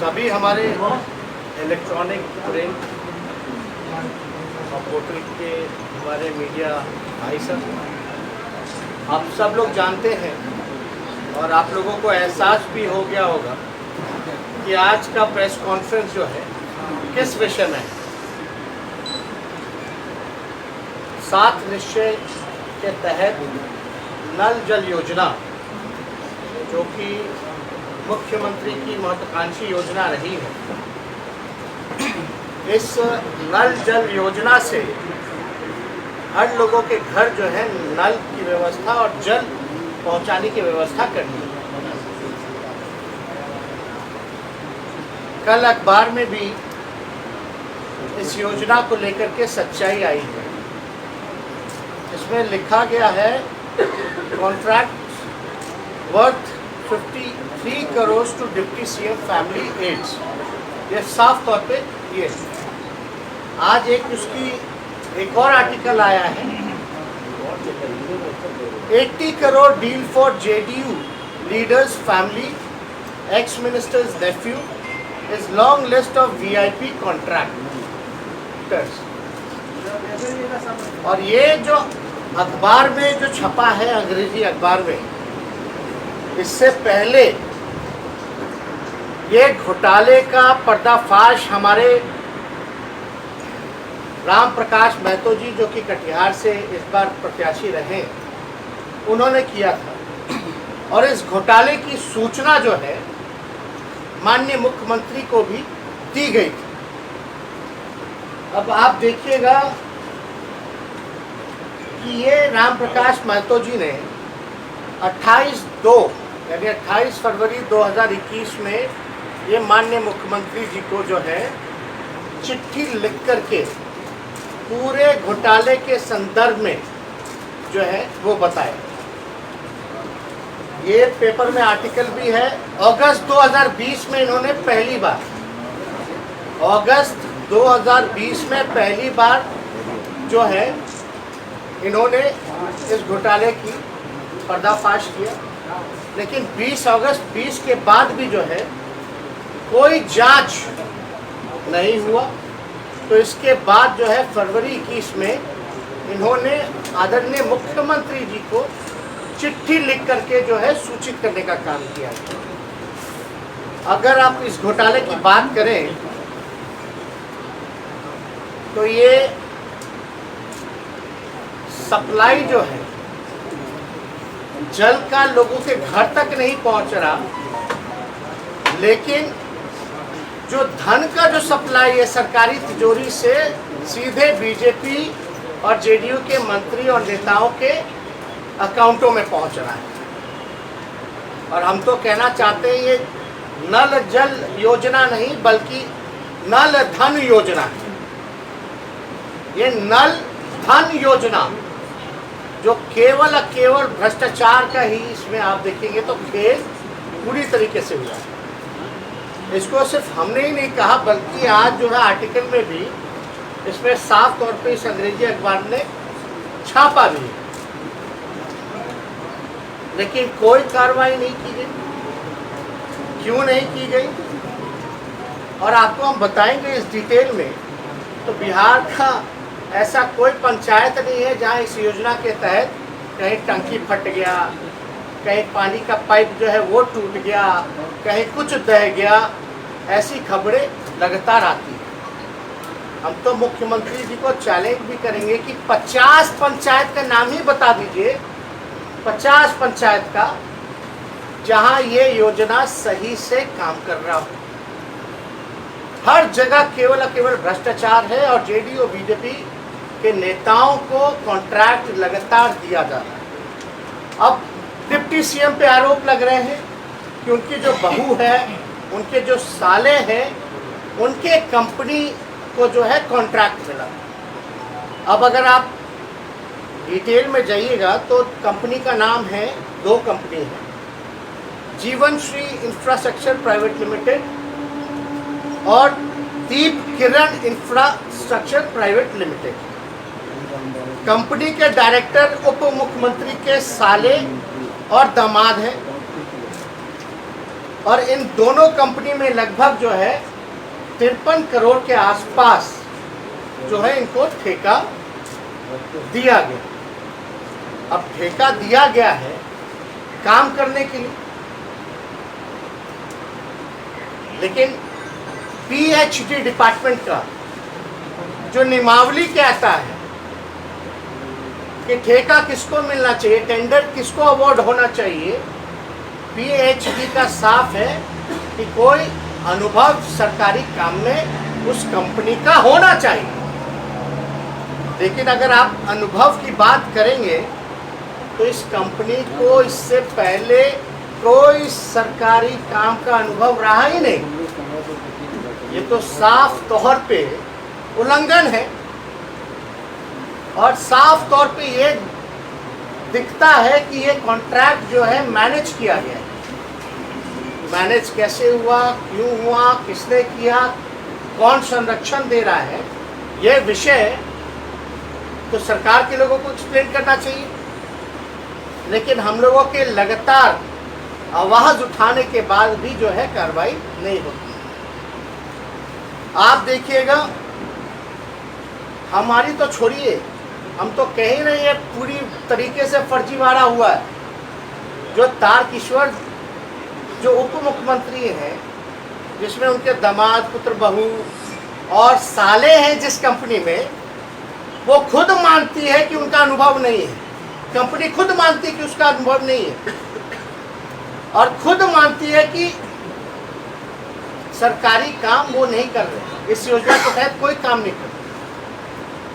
सभी हमारे electronic print और पोर्टल के हमारे मीडिया भाई सब, आप सब लोग जानते हैं और आप लोगों को एहसास भी हो गया होगा कि आज का प्रेस कॉन्फ्रेंस जो है किस विषय में है। 7 निश्चय के तहत नल जल योजना, जो कि मुख्यमंत्री की महत्वाकांक्षी योजना रही है, इस नल जल योजना से हर लोगों के घर जो है नल की व्यवस्था और जल पहुंचाने की व्यवस्था करनी है। कल अखबार में भी इस योजना को लेकर के सच्चाई आई है। इसमें लिखा गया है contract worth 53 crore to deputy CM family aides. ये साफ तौर पे ये आज एक और आर्टिकल आया है, 80 crore deal for JDU leaders family ex ministers nephew is long list of VIP contractors. और ये जो अखबार में जो छपा है, अंग्रेजी अखबार में, इससे पहले ये घोटाले का पर्दाफाश हमारे राम प्रकाश महतो जी, जो कि कटिहार से इस बार प्रत्याशी रहे, उन्होंने किया था। और इस घोटाले की सूचना जो है माननीय मुख्यमंत्री को भी दी गई थी। अब आप देखिएगा कि ये राम प्रकाश महतो जी ने 28 फरवरी 2021 में ये माननीय मुख्यमंत्री जी को जो है चिट्ठी लिख करके पूरे घोटाले के संदर्भ में जो है वो बताया। ये पेपर में आर्टिकल भी है। अगस्त 2020 में इन्होंने पहली बार जो है इन्होंने इस घोटाले की पर्दाफाश किया, लेकिन 20 अगस्त 20 के बाद भी जो है कोई जांच नहीं हुआ। तो इसके बाद जो है फरवरी 21 में इन्होंने आदरणीय मुख्यमंत्री जी को चिट्ठी लिख करके जो है सूचित करने का काम किया। अगर आप इस घोटाले की बात करें तो ये सप्लाई जो है जल का लोगों के घर तक नहीं पहुंच रहा, लेकिन जो धन का जो सप्लाई है सरकारी तिजोरी से सीधे बीजेपी और जेडीयू के मंत्री और नेताओं के अकाउंटों में पहुंच रहा है। और हम तो कहना चाहते हैं ये नल जल योजना नहीं बल्कि नल धन योजना है। ये नल धन योजना जो केवल भ्रष्टाचार का ही, इसमें आप देखेंगे तो खेल पूरी तरीके से हुआ है। इसको सिर्फ हमने ही नहीं कहा बल्कि आज जो है आर्टिकल में भी इसमें साफ तौर पे इस अंग्रेजी अखबार ने छापा भी है, लेकिन कोई कार्रवाई नहीं की गई। क्यों नहीं की गई और आपको हम बताएंगे इस डिटेल में। तो बिहार का ऐसा कोई पंचायत नहीं है जहां इस योजना के तहत कहीं टंकी फट गया, कहीं पानी का पाइप जो है वो टूट गया, कहीं कुछ दह गया। ऐसी खबरें लगातार आती है। हम तो मुख्यमंत्री जी को चैलेंज भी करेंगे कि 50 पंचायत का नाम ही बता दीजिए, 50 पंचायत का जहां ये योजना सही से काम कर रहा हो। हर जगह केवल भ्रष्टाचार है और जेडीयू बीजेपी के नेताओं को कॉन्ट्रैक्ट लगातार दिया जा रहा है। अब डिप्टी सीएम पे आरोप लग रहे हैं कि उनकी जो बहू है, उनके जो साले हैं, उनके कंपनी को जो है कॉन्ट्रैक्ट मिला। अब अगर आप डिटेल में जाइएगा तो कंपनी का नाम है, 2 कंपनी है, जीवन श्री इंफ्रास्ट्रक्चर प्राइवेट लिमिटेड और दीप किरण इंफ्रास्ट्रक्चर प्राइवेट लिमिटेड। कंपनी के डायरेक्टर उप मुख्यमंत्री के साले और दामाद हैं। और इन दोनों कंपनी में लगभग जो है 53 करोड़ के आसपास जो है इनको ठेका दिया गया। अब ठेका दिया गया है काम करने के लिए, लेकिन पीएचडी डिपार्टमेंट का जो नियमावली कहता है कि ठेका किसको मिलना चाहिए, टेंडर किसको अवार्ड होना चाहिए, पीएचडी का साफ है कि कोई अनुभव सरकारी काम में उस कंपनी का होना चाहिए। लेकिन अगर आप अनुभव की बात करेंगे तो इस कंपनी को इससे पहले कोई सरकारी काम का अनुभव रहा ही नहीं। ये तो साफ तौर पे उल्लंघन है और साफ तौर पे ये दिखता है कि ये कॉन्ट्रैक्ट जो है मैनेज किया गया है। मैनेज कैसे हुआ, क्यों हुआ, किसने किया, कौन संरक्षण दे रहा है, ये विषय तो सरकार के लोगों को एक्सप्लेन करना चाहिए। लेकिन हम लोगों के लगातार आवाज उठाने के बाद भी जो है कार्रवाई नहीं होती। आप देखिएगा, हमारी तो छोड़िए, हम तो कह ही रहे हैं पूरी तरीके से फर्जीवाड़ा हुआ है। जो तारकिशोर जो उप मुख्यमंत्री हैं, जिसमें उनके दामाद, पुत्र, बहू और साले हैं जिस कंपनी में, वो खुद मानती है कि उनका अनुभव नहीं है। कंपनी खुद मानती है कि उसका अनुभव नहीं है और खुद मानती है कि सरकारी काम वो नहीं कर रहे, इस योजना के तहत कोई काम नहीं कर रहे।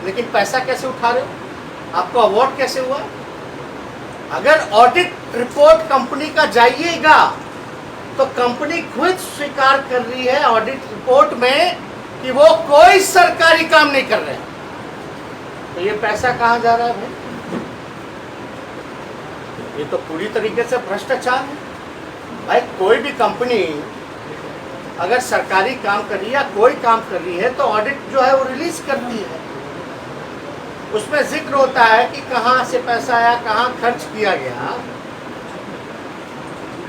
लेकिन पैसा कैसे उठा रहे हो, आपको अवार्ड कैसे हुआ? अगर ऑडिट रिपोर्ट कंपनी का जाइएगा तो कंपनी खुद स्वीकार कर रही है ऑडिट रिपोर्ट में कि वो कोई सरकारी काम नहीं कर रहे हैं। तो ये पैसा कहाँ जा रहा है भाई? ये तो पूरी तरीके से भ्रष्टाचार है भाई। कोई भी कंपनी अगर सरकारी काम कर रही है या कोई काम कर रही है तो ऑडिट जो है वो रिलीज करती है। उसमें जिक्र होता है कि कहाँ से पैसा आया, कहाँ खर्च किया गया।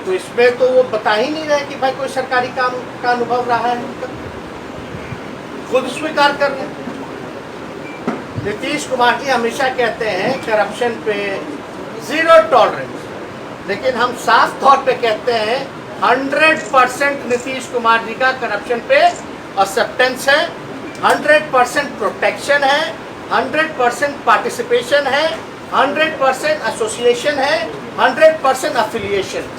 तो इसमें तो वो बता ही नहीं रहे कि भाई कोई सरकारी काम का अनुभव रहा है उनका, खुद स्वीकार कर रहे हैं। नीतीश कुमार जी हमेशा कहते हैं करप्शन पे जीरो टॉलरेंस, लेकिन हम साफ तौर पे कहते हैं 100% नीतीश कुमार जी का करप्शन पे एक्सेप्टेंस है, 100% प्रोटेक्शन है, 100% पार्टिसिपेशन है, 100% एसोसिएशन है, 100% अफिलिएशन।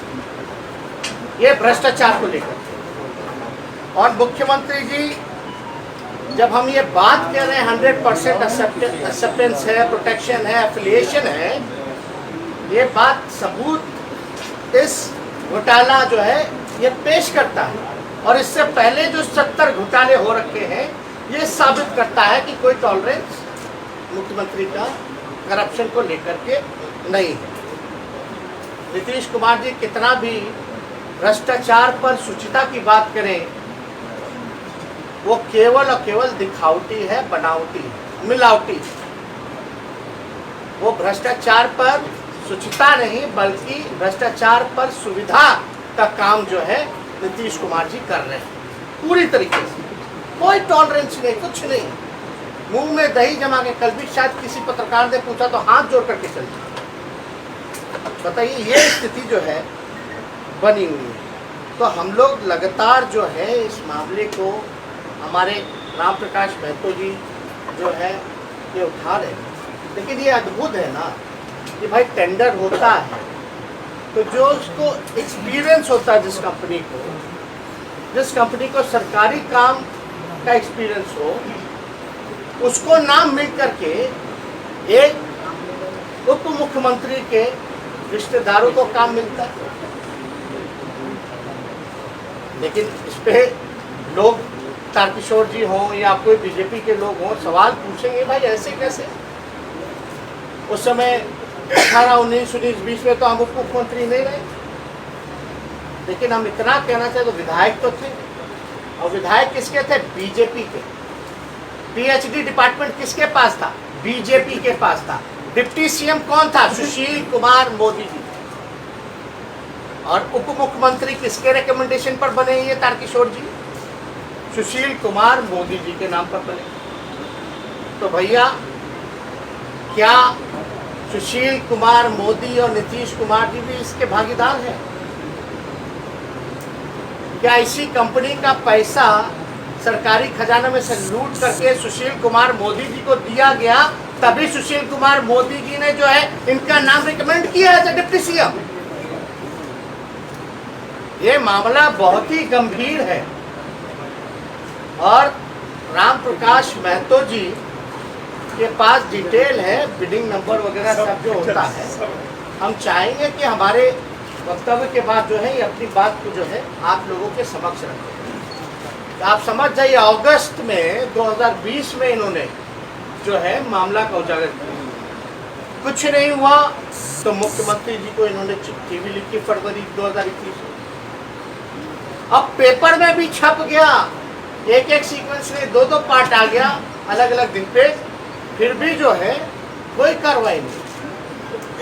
ये भ्रष्टाचार को लेकर। और मुख्यमंत्री जी जब हम ये बात कह रहे हैं 100% एक्सेप्टेंस है, प्रोटेक्शन है, एफिलिएशन है, ये बात सबूत इस घोटाला जो है ये पेश करता है। और इससे पहले जो 70 घोटाले हो रखे हैं ये साबित करता है कि कोई टॉलरेंस मुख्यमंत्री का करप्शन को लेकर के नहीं है। नीतीश कुमार जी कितना भी भ्रष्टाचार पर शुचिता की बात करें, वो केवल और केवल दिखावटी है, बनावटी है, मिलावटी है। वो भ्रष्टाचार पर शुचिता नहीं बल्कि भ्रष्टाचार पर सुविधा का काम जो है नीतीश कुमार जी कर रहे हैं पूरी तरीके से। कोई टॉलरेंस नहीं, कुछ नहीं, मुंह में दही जमा के। कल भी शायद किसी पत्रकार ने पूछा तो हाथ जोड़ करके चल जाए। बताइए, ये स्थिति जो है बनी हुई है। तो हम लोग लगातार जो है इस मामले को, हमारे राम प्रकाश महतो जी जो है ये उठा रहे हैं। लेकिन ये अद्भुत है ना कि भाई टेंडर होता है तो जो उसको एक्सपीरियंस होता है, जिस कंपनी को सरकारी काम का एक्सपीरियंस हो, उसको नाम मिल करके एक उप मुख्यमंत्री के रिश्तेदारों को काम मिलता है। लेकिन इस पे लोग, तारकिशोर जी हों या कोई बीजेपी के लोग हों, सवाल पूछेंगे भाई ऐसे कैसे। उस समय 18, 19, 20 में तो हम उप मुख्यमंत्री नहीं रहे, लेकिन हम इतना कहना चाहे तो विधायक तो थे। और विधायक किसके थे? बीजेपी के। पीएचडी डिपार्टमेंट किसके पास था? बीजेपी के पास था। डिप्टी सीएम कौन था? सुशील कुमार मोदी जी। और उप मुख्यमंत्री किसके रिकमेंडेशन पर बने ये तारकिशोर जी? सुशील कुमार मोदी जी के नाम पर बने। तो भैया क्या सुशील कुमार मोदी और नीतीश कुमार जी भी इसके भागीदार हैं? क्या इसी कंपनी का पैसा सरकारी खजाना में से लूट करके सुशील कुमार मोदी जी को दिया गया, तभी सुशील कुमार मोदी जी ने जो है इनका नाम रिकमेंड किया है डिप्टी सीएम? ये मामला बहुत ही गंभीर है और राम प्रकाश महतो जी के पास डिटेल है, बिडिंग नंबर वगैरह सब जो होता है। हम चाहेंगे कि हमारे वक्तव्य के बाद जो है ये अपनी बात को जो है आप लोगों के समक्ष रखें। आप समझ जाइए अगस्त में 2020 में इन्होंने जो है मामला का उजागर किया, कुछ नहीं हुआ तो मुख्यमंत्री जी को इन्होंने चिट्ठी भी लिखी फरवरी 2021 में। अब पेपर में भी छप गया, एक एक सीक्वेंस में दो दो पार्ट आ गया अलग अलग दिन पे, फिर भी जो है कोई कार्रवाई नहीं।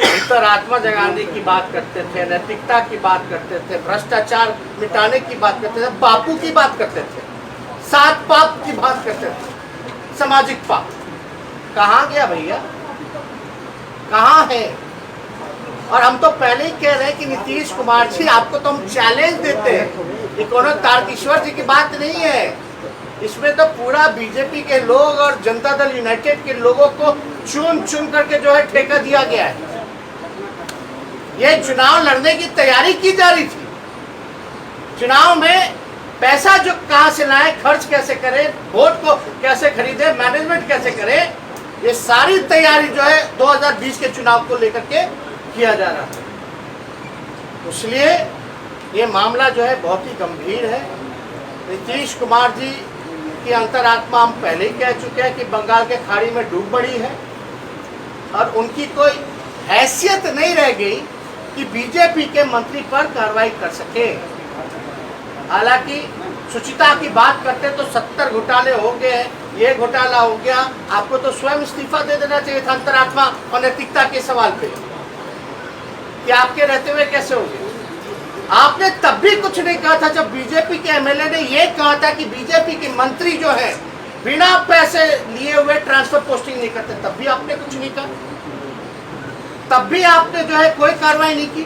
अंतरात्मा जगाने की बात करते थे, नैतिकता की बात करते थे, भ्रष्टाचार मिटाने की बात करते थे, बापू की बात करते थे, 7 पाप की बात करते थे, सामाजिक पाप। कहाँ गया भैया, कहाँ है? और हम तो पहले ही कह रहे हैं कि नीतीश कुमार जी आपको तो हम चैलेंज देते हैं, ये कोनो तारकिशोर जी की बात नहीं है, इसमें तो पूरा बीजेपी के लोग और जनता दल यूनाइटेड के लोगों को चुन चुन करके जो है ठेका दिया गया है। ये चुनाव लड़ने की तैयारी की जा रही थी, चुनाव में पैसा जो कहां से लाए, खर्च कैसे करें, वोट को कैसे खरीदे, मैनेजमेंट कैसे करें, ये सारी तैयारी जो है 2020 के चुनाव को लेकर के किया जा रहा था। इसलिए ये मामला जो है बहुत ही गंभीर है। नीतीश कुमार जी की अंतरात्मा हम पहले ही कह चुके हैं कि बंगाल के खाड़ी में डूब पड़ी है और उनकी कोई हैसियत नहीं रह गई कि बीजेपी के मंत्री पर कार्रवाई कर सके। हालांकि शुचिता की बात करते तो 70 घोटाले हो गए, ये घोटाला हो गया, आपको तो स्वयं इस्तीफा दे देना चाहिए था अंतरात्मा और नैतिकता के सवाल पे कि आपके रहते हुए कैसे हो गए। आपने तब भी कुछ नहीं कहा था जब बीजेपी के एमएलए ने ये कहा था कि बीजेपी के मंत्री जो है बिना पैसे लिए हुए ट्रांसफर पोस्टिंग नहीं करते, तब भी आपने कुछ नहीं कहा, तब भी आपने जो है कोई कार्रवाई नहीं की।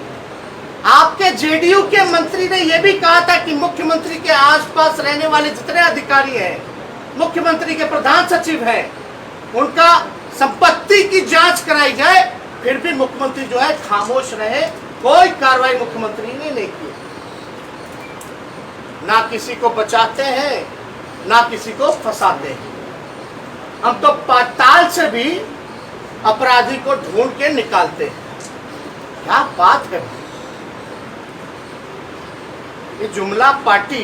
आपके जेडीयू के मंत्री ने यह भी कहा था कि मुख्यमंत्री के आसपास रहने वाले जितने अधिकारी हैं, मुख्यमंत्री के प्रधान सचिव हैं, उनका संपत्ति की जांच कराई जाए, फिर भी मुख्यमंत्री जो है खामोश रहे, कोई कार्रवाई मुख्यमंत्री ने नहीं की। ना किसी को बचाते हैं ना किसी को फंसाते हैं। हम तो पाताल से भी अपराधी को ढूंढ के निकालते हैं। क्या बात है, ये जुमला पार्टी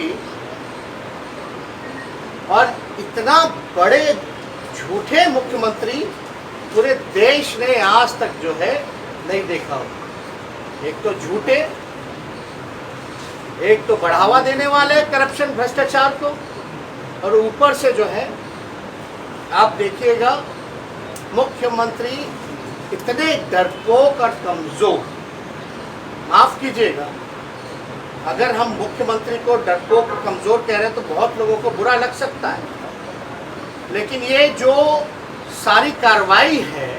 और इतना बड़े झूठे मुख्यमंत्री पूरे देश ने आज तक जो है नहीं देखा हो। एक तो झूठे, एक तो बढ़ावा देने वाले करप्शन भ्रष्टाचार को, और ऊपर से जो है आप देखिएगा मुख्यमंत्री इतने डरपोक और कमजोर। माफ कीजिएगा, अगर हम मुख्यमंत्री को डरपोक और कमजोर कह रहे हैं तो बहुत लोगों को बुरा लग सकता है, लेकिन ये जो सारी कार्रवाई है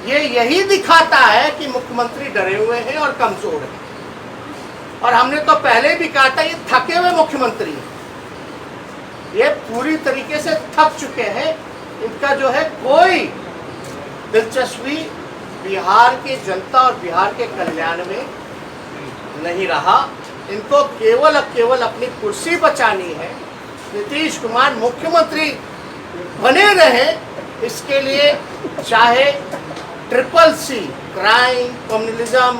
ये यही दिखाता है कि मुख्यमंत्री डरे हुए हैं और कमजोर हैं। और हमने तो पहले भी कहा था ये थके हुए मुख्यमंत्री हैं, ये पूरी तरीके से थक चुके हैं। इनका जो है कोई दिलचस्पी बिहार की जनता और बिहार के कल्याण में नहीं रहा। इनको केवल और केवल अपनी कुर्सी बचानी है, नीतीश कुमार मुख्यमंत्री बने रहे, इसके लिए चाहे CCC क्राइम, कम्युनलिज्म,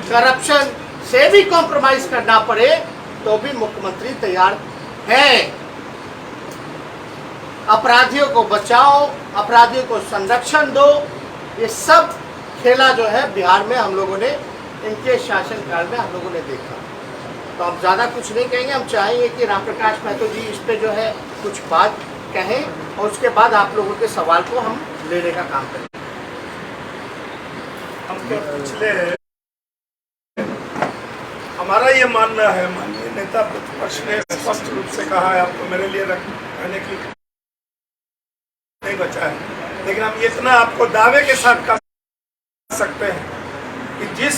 करप्शन से भी कॉम्प्रोमाइज करना पड़े तो भी मुख्यमंत्री तैयार हैं। अपराधियों को बचाओ, अपराधियों को संरक्षण दो, ये सब खेला जो है बिहार में हम लोगों ने इनके शासनकाल में हम लोगों ने देखा। तो हम ज़्यादा कुछ नहीं कहेंगे, हम चाहेंगे कि राम प्रकाश महतो जी इस पे जो है कुछ बात कहें और उसके बाद आप लोगों के सवाल को हम लेने का काम करें। हम पिछले हमारा ये मानना है, माननीय नेता प्रतिपक्ष ने स्पष्ट रूप से कहा है, आपको मेरे लिए रहने की नहीं बचा है, लेकिन हम इतना आपको दावे के साथ कह सकते हैं कि जिस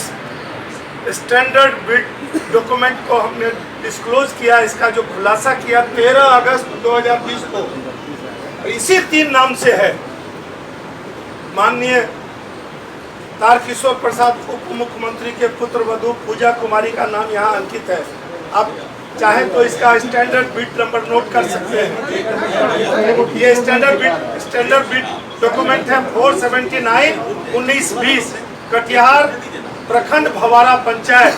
स्टैंडर्ड बिड डॉक्यूमेंट को हमने डिस्क्लोज किया, इसका जो खुलासा किया 13 अगस्त 2020 को, इसी 3 नाम से है। माननीय तारकिशोर प्रसाद उप मुख्यमंत्री के पुत्र वधू पूजा कुमारी का नाम यहाँ अंकित है। आप चाहे तो इसका स्टैंडर्ड बिड नंबर नोट कर सकते हैं। ये स्टैंडर्ड बिड डॉक्यूमेंट है 479/1920 कटिहार प्रखंड भवारा पंचायत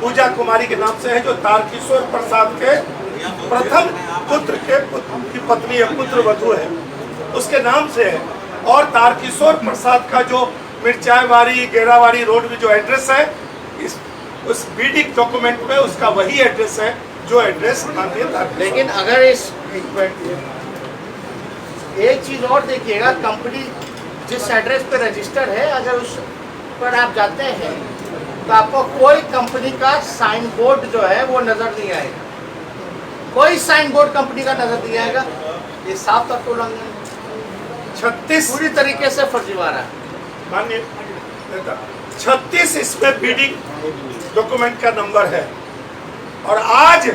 पूजा कुमारी के नाम से है, जो तारकिशोर प्रसाद के प्रथम पुत्र की पत्नी या पुत्र वधू है, उसके नाम से है। और तारकिशोर प्रसाद का जो मिर्चाईवाड़ी गेरावाड़ी रोड में जो एड्रेस है, उस बीडिक डॉक्यूमेंट में उसका वही एड्रेस है जो एड्रेस माननीय। लेकिन अगर एक चीज और देखिएगा, कंपनी जिस एड्रेस पे रजिस्टर है, अगर उस पर आप जाते हैं तो आपको कोई कंपनी का साइन बोर्ड जो है वो नजर नहीं आएगा। कोई साइन बोर्ड कंपनी का नजर नहीं आएगा। ये साफ तत्व उल्लंघन 36 पूरी तरीके से फर्जीवाड़ा है। माननीय नेता 36 इसमें बीडिंग डॉक्यूमेंट का नंबर है। और आज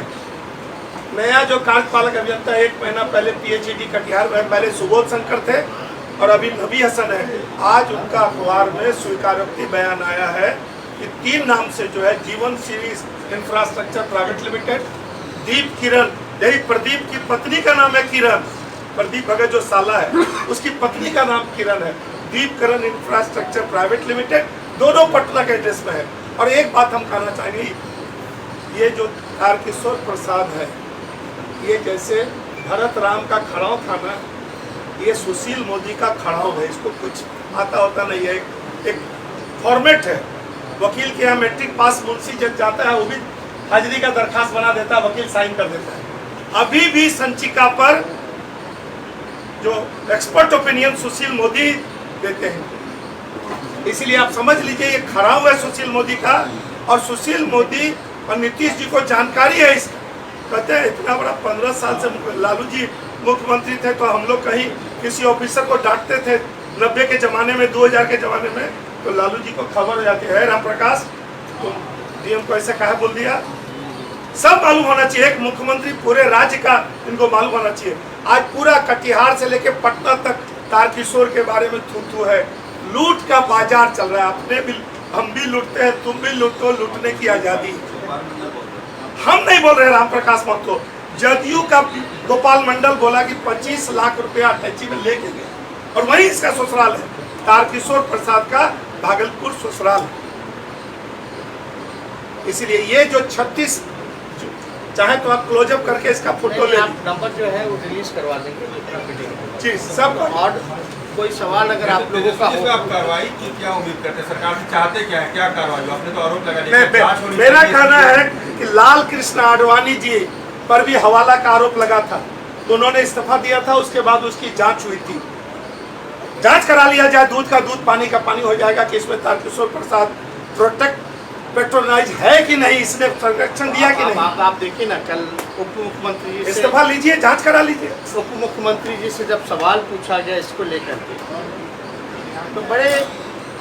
नया जो कार्यपालक अभियंता 1 महीना पहले पीएचईडी कटिहार में, पहले सुबोध शंकर थे और अभी नबी हसन है, आज उनका अखबार में स्वीकारोक्ति बयान आया है कि 3 नाम से जो है जीवन सीरीज इंफ्रास्ट्रक्चर प्राइवेट लिमिटेड, दीप किरण, यही प्रदीप की पत्नी का नाम है किरण, प्रदीप भगत जो साला है उसकी पत्नी का नाम किरण है, दीप किरण इंफ्रास्ट्रक्चर प्राइवेट लिमिटेड, दोनों पटना के एड्रेस में है। और एक बात हम कहना चाहेंगे, ये जो तारकिशोर प्रसाद है, ये जैसे भरत राम का खड़ाव था ना, ये सुशील मोदी का खड़ाव है। इसको कुछ आता होता नहीं है, एक फॉर्मेट है। वकील के यहाँ मैट्रिक पास मुंशी जब जाता है, वो भी हाजिरी का दरखास्त बना देता है, वकील साइन कर देता है। अभी भी संचिका पर जो एक्सपर्ट ओपिनियन सुशील मोदी देते हैं, इसलिए आप समझ लीजिए ये खड़ाव है सुशील मोदी का। और सुशील मोदी और नीतीश जी को जानकारी है इसका। कहते हैं इतना बड़ा 15 साल से लालू जी मुख्यमंत्री थे, तो हम लोग कहीं किसी ऑफिसर को डांटते थे 90 के ज़माने में, 2000 के ज़माने में, तो लालू जी को खबर हो जाती है, राम प्रकाश तुम डीएम को ऐसे कहा बोल दिया। सब मालूम होना चाहिए, एक मुख्यमंत्री पूरे राज्य का इनको मालूम होना चाहिए। आज पूरा कटिहार से लेकर पटना तक तारकिशोर के बारे में थू है। लूट का बाजार चल रहा है। अपने भी, हम भी लूटते हैं, तुम भी लूटो, लूटने की आज़ादी। हम नहीं बोल रहे राम प्रकाश महतो, जदयू का गोपाल मंडल बोला कि 25 लाख रुपया अटैची में लेके गए, और वहीं इसका ससुराल है। तारकिशोर प्रसाद का भागलपुर ससुराल है। इसलिए ये जो 36, चाहे तो आप क्लोजअप करके इसका फोटो ले, आप नंबर जो है वो रिलीज करवा देंगे जी सब। और कोई सवाल अगर आप लोगों का हो, आप कार्रवाई की क्या उम्मीद करते हैं? सरकार से चाहते क्या है, क्या कार्रवाई? आपने तो आरोप लगा, मेरा कहना है कि लाल कृष्ण आडवाणी जी पर भी हवाला का आरोप लगा था, तो उन्होंने इस्तीफा दिया था। उसके बाद उसकी जांच हुई थी, जांच करा लिया जाए, दूध का दूध पानी का पानी हो जाएगा कि इसमें तारकिशोर प्रसाद पेट्रोनाइज है कि नहीं, इसने संरक्षण दिया कि नहीं। आप देखिए ना, कल उप मुख्यमंत्री जी से, इस्तीफा लीजिए, जांच करा लीजिए। उप मुख्यमंत्री जी से जब सवाल पूछा गया इसको लेकर के, तो बड़े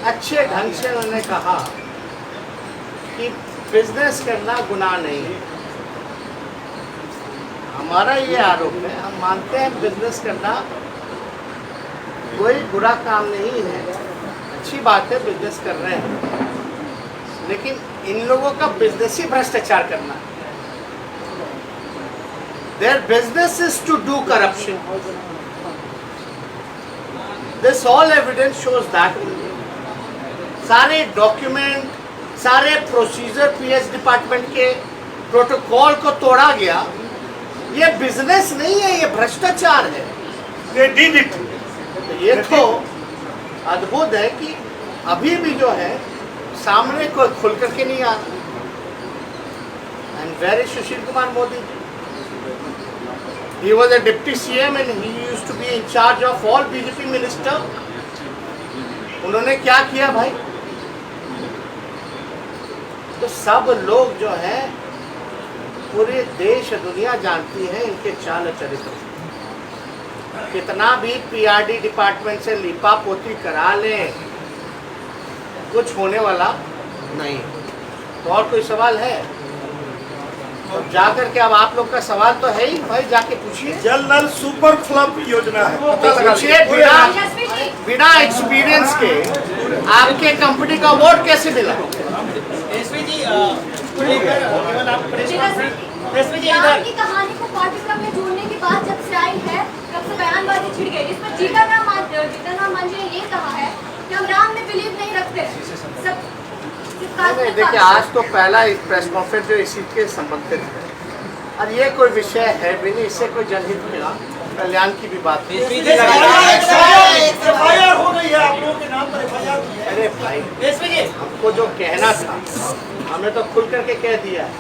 अच्छे ढंग से उन्होंने कहा कि बिजनेस करना गुनाह नहीं है। हमारा ये आरोप है, हम मानते हैं बिजनेस करना कोई बुरा काम नहीं है, अच्छी बात है, बिजनेस कर रहे हैं, लेकिन इन लोगों का बिजनेस ही भ्रष्टाचार करना है। Their business is to do corruption. This all evidence shows that. सारे डॉक्यूमेंट, सारे प्रोसीजर पीएच डिपार्टमेंट के प्रोटोकॉल को तोड़ा गया। ये बिजनेस नहीं है, ये भ्रष्टाचार है। They did it. ये तो अद्भुत है कि अभी भी जो है सामने कोई खुल करके नहीं आ रहा। And where is Sushil Kumar Modi ji? He was a deputy CM and he used to be in charge of all BJP minister. उन्होंने क्या किया भाई? तो सब लोग जो है पूरे देश दुनिया जानती है इनके चाल चरित्र। कितना भी पीआरडी डिपार्टमेंट से लिपा पोती करा लें, कुछ होने वाला नहीं। तो और कोई सवाल है तो जाकर के, अब आप लोग का सवाल तो है ही भाई, जाके पूछिए। जल नल सुपर फ्लप योजना है, पता लगा पूछिए। बिना एक्सपीरियंस के आपके कंपनी का वोट कैसे मिला? एसपी जी इसको लेकर केवल आप एसपी जी राम की कहानी को पाठ्यक्रम में जोड़ने की बात जब से आई है तब से बयानबाजी छिड़ गई। जिस पर जीतन राम मांझी ने ये कहा है कि हम राम में बिलीव नहीं रखते। देखिए, आज तो पहला प्रेस कॉन्फ्रेंस जो इसी के संबंधित है, और ये कोई विषय है भी नहीं, इससे कोई जनहित में कल्याण की भी बात नहीं। एफआईआर हो गई है, आप लोगों के नाम पर एफआईआर हुई है। अरे भाई, हमको जो कहना था हमने तो खुल करके कह दिया है।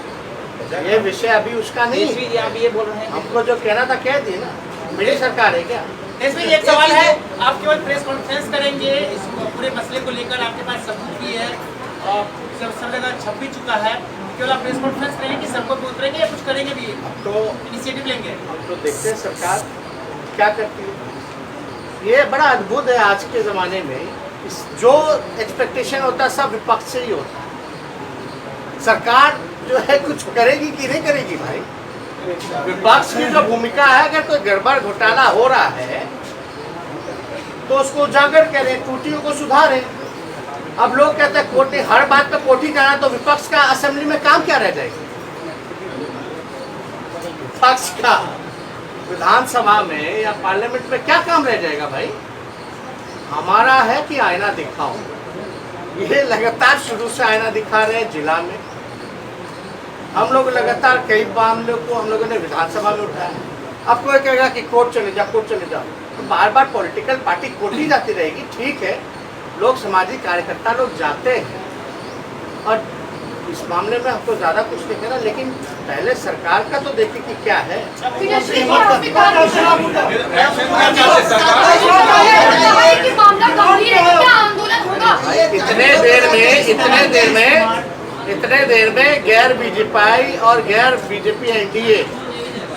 ये विषय अभी उसका नहीं है। आप ये बोल रहे हैं, हमको जो कहना था कह दिए ना। मेरी सरकार है क्या? एसपी जी एक सवाल है, आप केवल प्रेस कॉन्फ्रेंस करेंगे इस पूरे मसले को लेकर? आपके पास सबूत भी है और सब जगह छप भी चुका है, केवल आप प्रेस कॉन्फ्रेंस करेंगे कि सबको उतरेंगे या कुछ करेंगे भी? तो इनिशिएटिव लेंगे? हम तो देखते हैं सरकार क्या करती है। ये बड़ा अद्भुत है आज के ज़माने में, जो एक्सपेक्टेशन होता है सब विपक्ष से ही होता है। सरकार जो है कुछ करेगी कि नहीं करेगी भाई? विपक्ष की जो भूमिका है, अगर कोई गड़बड़ घोटाला हो रहा है तो उसको उजागर करें, त्रुटियों को सुधारें। अब लोग कहते हैं कोर्ट, हर बात पे कोर्ट ही जाना, तो विपक्ष का असेंबली में काम क्या रह जाएगा? विपक्ष का विधानसभा में या पार्लियामेंट में क्या काम रह जाएगा भाई? हमारा है कि आईना दिखाओ। ये लगातार शुरू से आईना दिखा रहे हैं जिला में। हम लोग लगातार कई मामलों को हम लोगों ने विधानसभा में उठाया। अब कोई कहेगा कि कोर्ट चले जाओ, कोर्ट चले जाओ, तो बार बार पॉलिटिकल पार्टी कोर्ट ही जाती रहेगी। ठीक है, लोग सामाजिक कार्यकर्ता लोग जाते हैं, और इस मामले में हमको ज़्यादा कुछ नहीं कहना, लेकिन पहले सरकार का तो देखिए कि क्या है। इतने देर में गैर बीजेपी और गैर बीजेपी एनडीए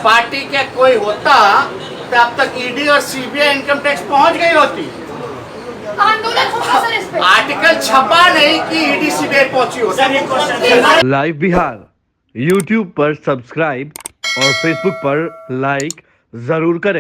पार्टी के कोई होता तो अब तक ईडी और सीबीआई इनकम टैक्स पहुंच गई होती। आर्टिकल छपा नहीं कि ईडी सीबीआई पहुंची होती। लाइव बिहार यूट्यूब पर सब्सक्राइब और फेसबुक पर लाइक जरूर करें।